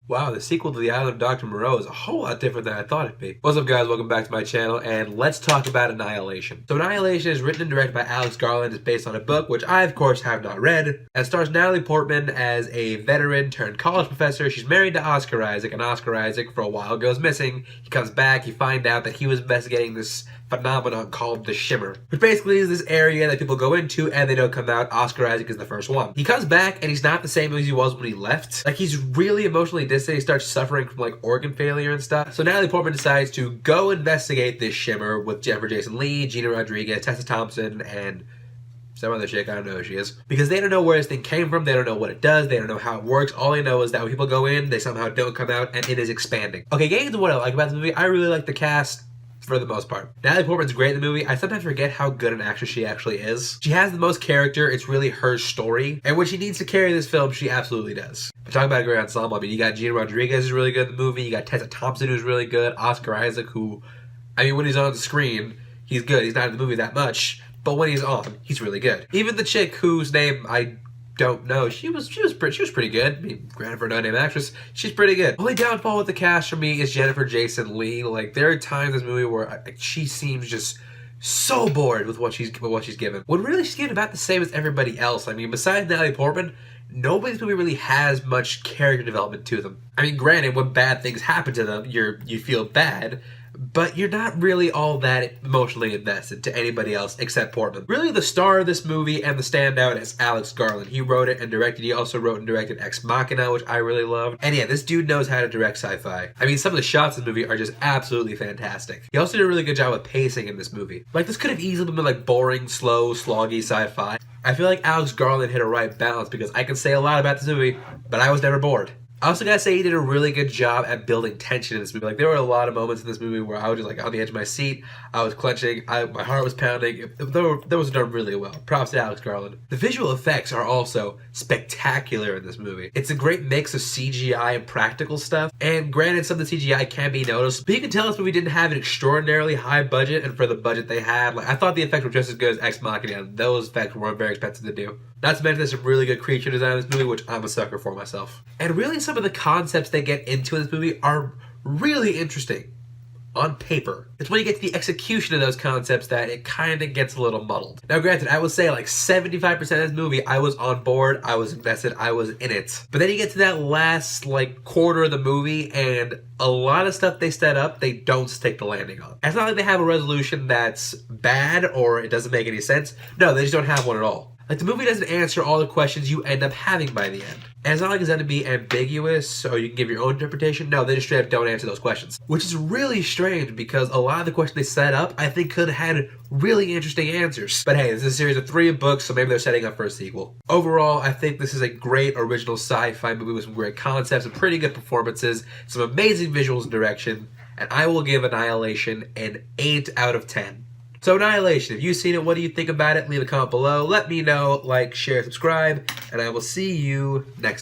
Wow, the sequel to The Island of Dr. Moreau is a whole lot different than I thought it'd be. What's up, guys? Welcome back to my channel, and let's talk about Annihilation. So Annihilation is written and directed by Alex Garland. It's based on a book, which I, of course, have not read, and stars Natalie Portman as a veteran turned college professor. She's married to Oscar Isaac, and Oscar Isaac, for a while, goes missing. He comes back, you find out that he was investigating this phenomenon called the Shimmer, which basically is this area that people go into and they don't come out. Oscar Isaac is the first one. He comes back and he's not the same as he was when he left. Like, he's really emotionally distant. He starts suffering from like organ failure and stuff. So Natalie Portman decides to go investigate this Shimmer with Jennifer Jason Leigh, Gina Rodriguez, Tessa Thompson, and some other chick, I don't know who she is. Because they don't know where this thing came from, they don't know what it does, they don't know how it works. All they know is that when people go in, they somehow don't come out, and it is expanding. Okay, getting into what I like about the movie, I really like the cast for the most part. Natalie Portman's great in the movie. I sometimes forget how good an actress she actually is. She has the most character, it's really her story, and when she needs to carry this film, she absolutely does. But talking about a great ensemble, I mean, you got Gina Rodriguez who's really good in the movie, you got Tessa Thompson who's really good, Oscar Isaac who, I mean, when he's on the screen, he's good. He's not in the movie that much, but when he's on, he's really good. Even the chick whose name I don't know, she was pretty good. I mean, granted, for a no-name actress, she's pretty good. Only downfall with the cast for me is Jennifer Jason Leigh. Like, there are times in this movie where she seems just so bored with what she's given. When really she's given about the same as everybody else. I mean, besides Natalie Portman, nobody's movie really has much character development to them. I mean, granted, when bad things happen to them, you feel bad, but you're not really all that emotionally invested to anybody else except Portman. Really, the star of this movie and the standout is Alex Garland. He wrote it and directed. He also wrote and directed Ex Machina, which I really loved. And yeah, this dude knows how to direct sci-fi. I mean, some of the shots in the movie are just absolutely fantastic. He also did a really good job of pacing in this movie. Like, this could have easily been like boring, slow, sloggy sci-fi. I feel like Alex Garland hit a right balance because I can say a lot about this movie, but I was never bored. I also gotta say he did a really good job at building tension in this movie. Like, there were a lot of moments in this movie where I was just like on the edge of my seat, I was clenching, my heart was pounding. That was done really well. Props to Alex Garland. The visual effects are also spectacular in this movie. It's a great mix of CGI and practical stuff, and granted, some of the CGI can be noticed, but you can tell this movie didn't have an extraordinarily high budget, and for the budget they had, like, I thought the effects were just as good as Ex Machina, and those effects weren't very expensive to do. Not to mention there's some really good creature design in this movie, which I'm a sucker for myself. And really, some of the concepts they get into in this movie are really interesting on paper. It's when you get to the execution of those concepts that it kind of gets a little muddled. Now, granted, I would say like 75% of this movie, I was on board, I was invested, I was in it. But then you get to that last like quarter of the movie, and a lot of stuff they set up, they don't stick the landing on. It's not like they have a resolution that's bad or it doesn't make any sense. No, they just don't have one at all. Like, the movie doesn't answer all the questions you end up having by the end. And it's not like it's meant to be ambiguous so you can give your own interpretation. No, they just straight up don't answer those questions. Which is really strange because a lot of the questions they set up, I think, could have had really interesting answers. But hey, this is a series of 3 books, so maybe they're setting up for a sequel. Overall, I think this is a great original sci-fi movie with some great concepts and pretty good performances, some amazing visuals and direction, and I will give Annihilation an 8 out of 10. So Annihilation, if you've seen it, what do you think about it? Leave a comment below. Let me know, like, share, subscribe, and I will see you next time.